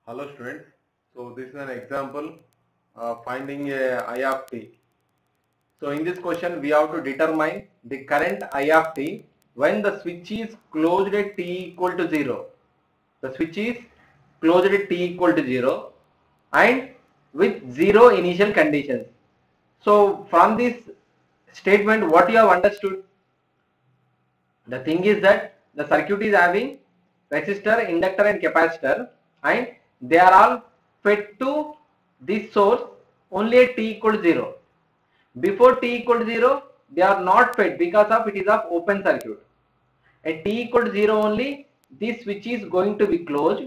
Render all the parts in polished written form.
Hello students. So this is an example finding a I of t. So in this question we have to determine the current I of t when the switch is closed at t equal to 0. The switch is closed at t equal to 0 and with 0 initial conditions. So from this statement what you have understood? The thing is that the circuit is having resistor, inductor and capacitor and they are all fed to this source only at t equal to 0. Before t equal to 0 they are not fed because of it is of open circuit. At t equal to 0 only this switch is going to be closed.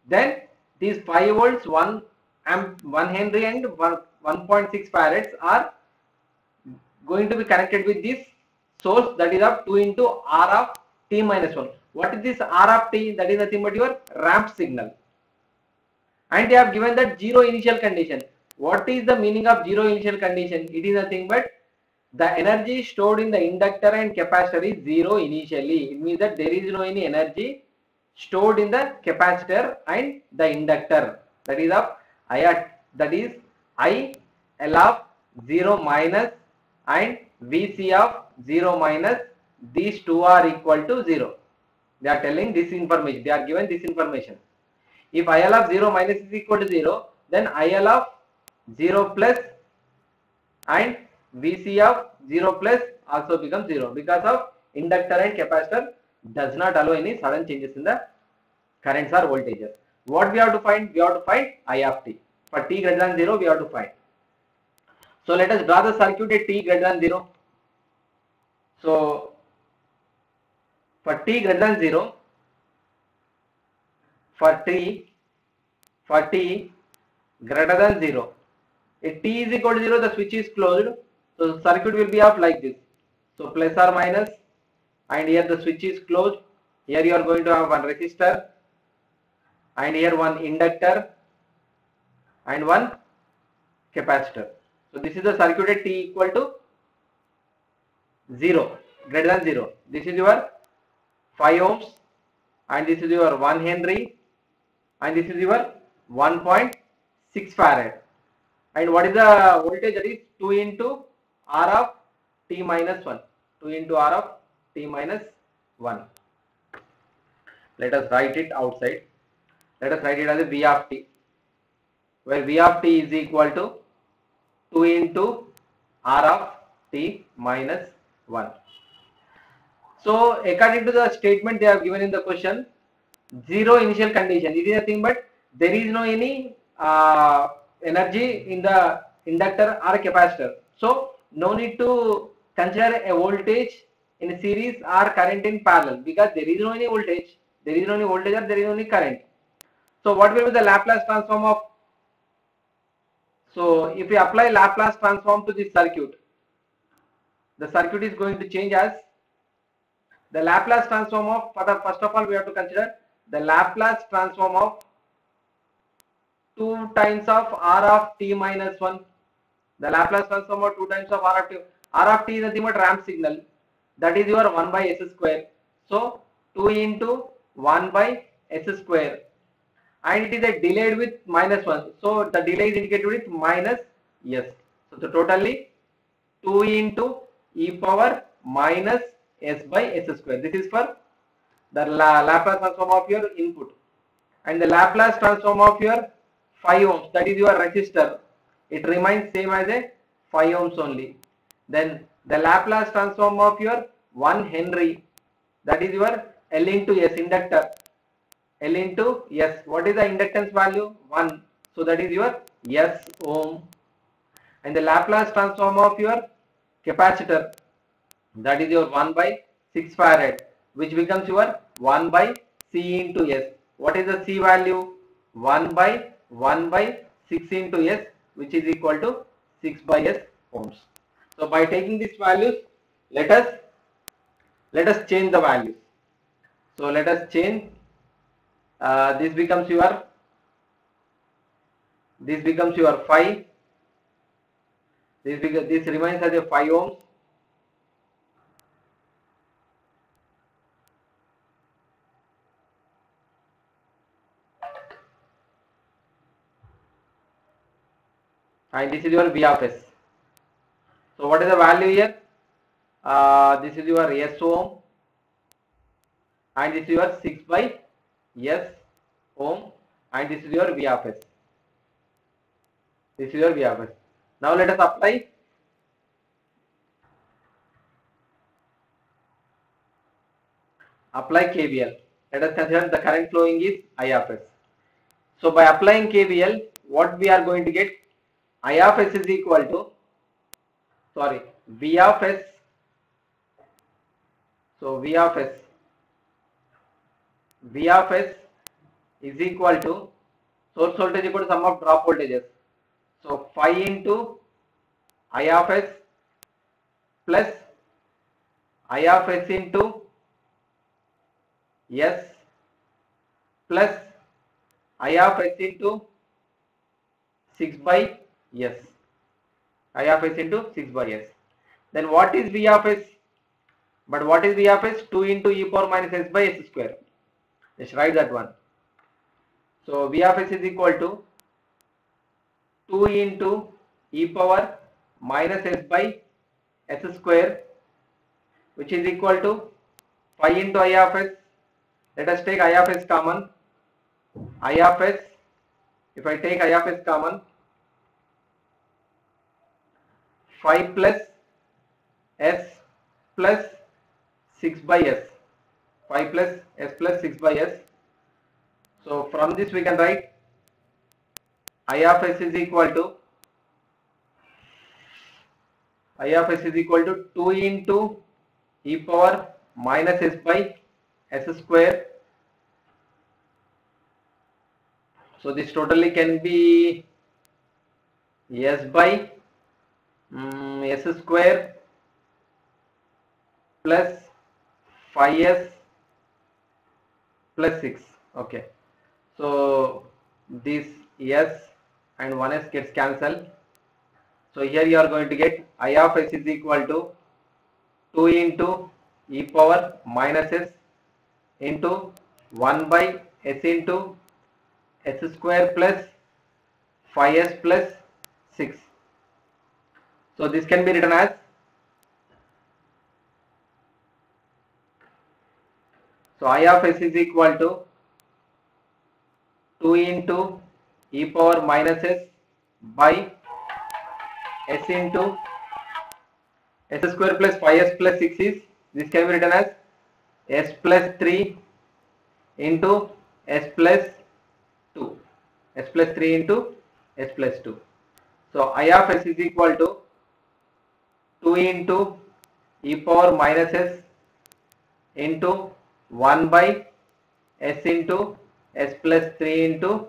Then these 5 volts, 1 Henry and 1.6 farads are going to be connected with this source, that is of 2 into R of t minus 1. What is this R of t? That is nothing but your ramp signal. And they have given that 0 initial condition. What is the meaning of 0 initial condition? It is nothing but the energy stored in the inductor and capacitor is 0 initially. It means that there is no any energy stored in the capacitor and the inductor. That is of I L of 0 minus and Vc of 0 minus. These two are equal to 0. They are telling this information. They are given this information. If IL of 0 minus is equal to 0, then IL of 0 plus and Vc of 0 plus also becomes 0 because of inductor and capacitor does not allow any sudden changes in the currents or voltages. What we have to find? We have to find I of t. For t greater than 0 we have to find. So let us draw the circuit at t greater than 0. So for t greater than 0, for t greater than 0, if t is equal to 0 the switch is closed, so the circuit will be of like this. So plus or minus, and here the switch is closed. Here you are going to have one resistor and here one inductor and one capacitor. So this is the circuit at t equal to 0, greater than 0. This is your 5 ohms and this is your 1 Henry and this is your 1.6 farad. And what is the voltage? That is 2 into R of t minus 1. 2 into R of t minus 1. Let us write it outside. Let us write it as a V of t, where V of t is equal to 2 into R of t minus 1. So according to the statement they have given in the question, 0 initial condition. It is nothing but there is no any energy in the inductor or capacitor. So no need to consider a voltage in series or current in parallel because there is no any voltage. There is no any voltage or there is no any current. So what will be the Laplace transform of? So if we apply Laplace transform to this circuit, the circuit is going to change as the Laplace transform of, first of all we have to consider the Laplace transform of 2 times of R of t minus 1. The Laplace transform of 2 times of R of t. R of t is nothing but ramp signal. That is your 1 by s square. So 2 into 1 by s square. And it is a delayed with minus 1. So the delay is indicated with minus s. So the totally 2 into e power minus s by s square. This is for the Laplace transform of your input. And the Laplace transform of your 5 ohms, that is your resistor, it remains same as a 5 ohms only. Then the Laplace transform of your 1 Henry, that is your L into S inductor. L into S. What is the inductance value? 1. So that is your S ohm. And the Laplace transform of your capacitor, that is your 1 by 6 farad, which becomes your 1 by C into S. What is the C value? 1 by 6 into S, which is equal to 6 by S ohms. So by taking these values, let us change the values. So let us change. This becomes your 5. This remains as a 5 ohms. and this is your V of S. So what is the value here? This is your S ohm and this is your 6 by S ohm and this is your V of S. This is your V of S. Now let us apply KVL. Let us consider the current flowing is I of S. So by applying KVL, what we are going to get? I of S is equal to, sorry, V of S. So V of S is equal to source voltage equal to sum of drop voltages. So phi into I of S plus I of S into S plus I of S into 6 by S. I of S into 6 by S. Then what is V of S? But what is V of S? 2 into e power minus S by S square. Let's write that one. So V of S is equal to 2 into e power minus S by S square, which is equal to phi into I of S. Let us take I of S common. I of S, if I take I of S common, phi plus S plus 6 by S. Phi plus S plus 6 by S. So from this we can write I of S is equal to 2 into e power minus S by S square. So this totally can be S by S square plus phi S plus 6. Okay. So this S and 1S gets cancelled. So here you are going to get I of S is equal to 2 into e power minus S into 1 by S into S square plus phi S plus 6. So this can be written as, so I of S is equal to 2 into e power minus S by S into S square plus phi S plus 6 is, this can be written as S plus 3 into S plus 2. S plus 3 into S plus 2. So I of S is equal to 2 into e power minus S into 1 by S into S plus 3 into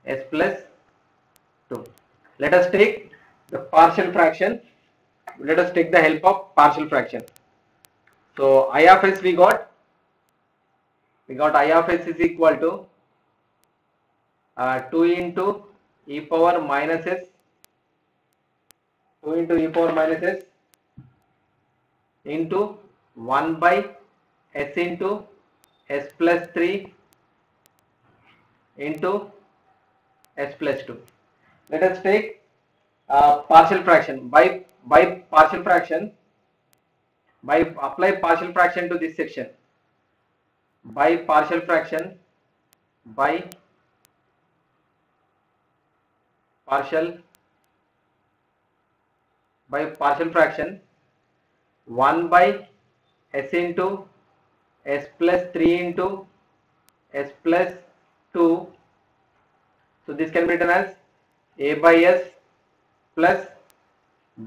S plus 2. Let us take the partial fraction. Let us take the help of partial fraction. So I of S we got I of S is equal to 2 into e power minus S, 2 into e power minus S into 1 by S into S plus 3 into S plus 2. Let us take partial fraction. By partial fraction, by apply partial fraction to this section. By partial fraction, by partial fraction, 1 by S into S plus 3 into S plus 2. So this can be written as A by S plus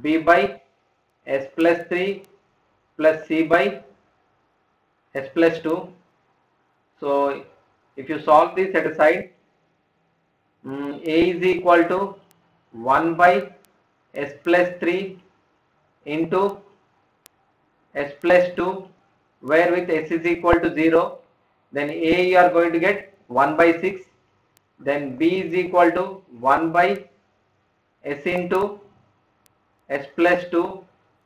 B by S plus 3 plus C by S plus 2. So if you solve this at a side, A is equal to 1 by S plus 3 into S plus 2, where with S is equal to 0, then A you are going to get 1 by 6, then B is equal to 1 by S into S plus 2,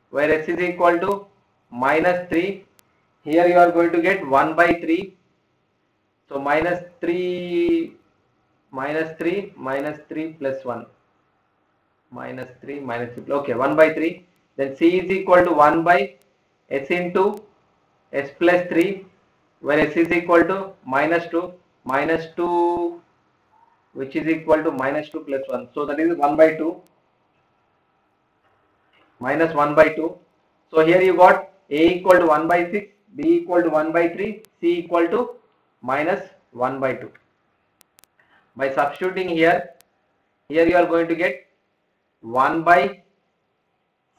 where S is equal to minus 3. Here you are going to get 1 by 3. So minus 3 plus 1. minus 3 minus 3. Okay, 1 by 3. Then C is equal to 1 by S into S plus 3, where S is equal to minus 2, which is equal to minus 2 plus 1. So that is 1 by 2 minus 1 by 2. So here you got A equal to 1 by 6, B equal to 1 by 3, C equal to minus 1 by 2. By substituting here you are going to get 1 by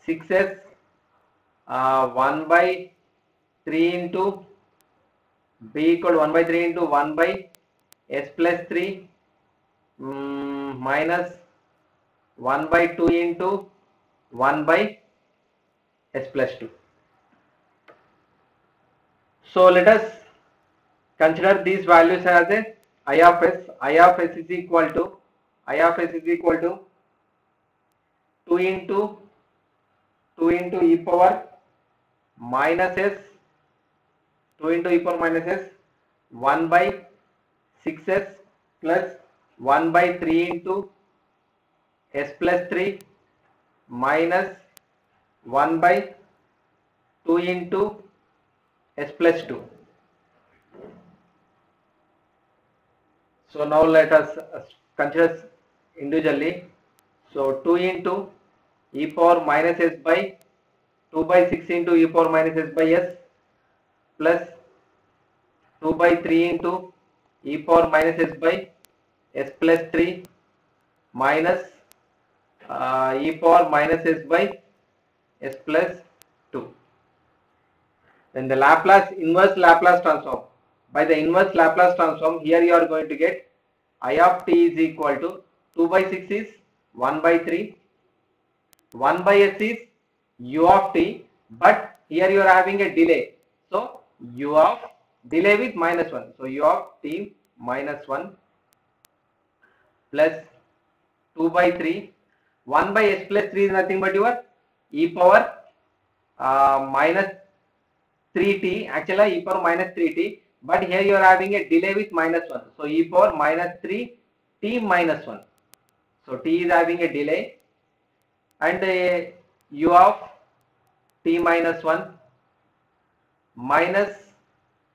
6s, 1 by 3 into B equal to 1 by 3 into 1 by S plus 3 minus 1 by 2 into 1 by S plus 2. So let us consider these values as a I of S. I of S is equal to 2 into e power minus S, 2 into e power minus S, 1 by 6s plus 1 by 3 into S plus 3 minus 1 by 2 into S plus 2. So now let us consider individually. So 2 into e power minus S by 2 by 6 into e power minus S by S plus 2 by 3 into e power minus S by S plus 3 minus e power minus S by S plus 2. Then the inverse Laplace transform. By the inverse Laplace transform, here you are going to get I of t is equal to 2 by 6 is 1 by 3, 1 by S is u of t, but here you are having a delay. So u of delay with minus 1. So u of t minus 1 plus 2 by 3. 1 by S plus 3 is nothing but your e power minus 3t, actually e power minus 3t, but here you are having a delay with minus 1. So e power minus 3t minus 1. So t is having a delay, and u of t minus 1 minus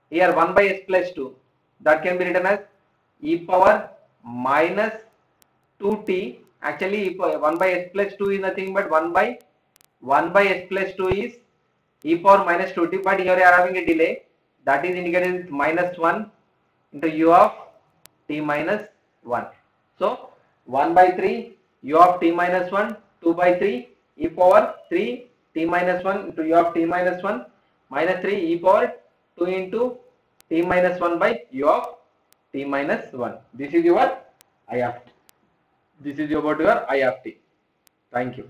here 1 by S plus 2, that can be written as e power minus 2t. Actually 1 by S plus 2 is nothing but 1 by S plus 2 is e power minus 2t, but here you are having a delay, that is indicated with minus 1 into u of t minus 1. So 1 by 3 u of t minus 1, 2 by 3 e power 3 t minus 1 into u of t minus 1 minus 3 e power 2 into t minus 1 by u of t minus 1. This is your I of t. This is about your I of t. Thank you.